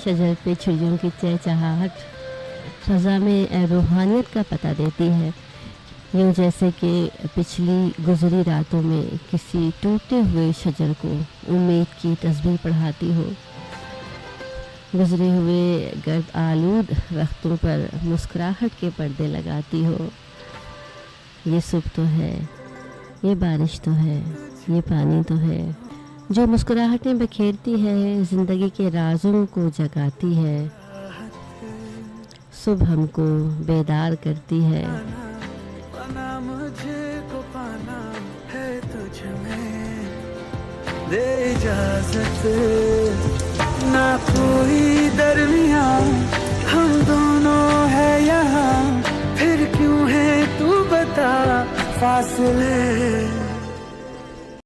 शजर पे चिड़ियों की चहचहाहट फ़ज़ा में रूहानियत का पता देती है, यूँ जैसे कि पिछली गुज़री रातों में किसी टूटे हुए शजर को उम्मीद की तस्बीह पढ़ाती हो, गुज़रे हुए गर्द आलूद वक्तों पर मुस्कुराहट के पर्दे लगाती हो। ये सुबह तो है, ये बारिश तो है, ये पानी तो है, जो मुस्कुराहटें बखेरती है, ज़िंदगी के राज़ों को जगाती है, सुबह हमको बेदार करती है। पाना मुझे को पाना है तुझ में, दे इजाज़त ना कोई दरमियाँ, हम दोनों है यहाँ, फिर क्यों है तू बता फासले।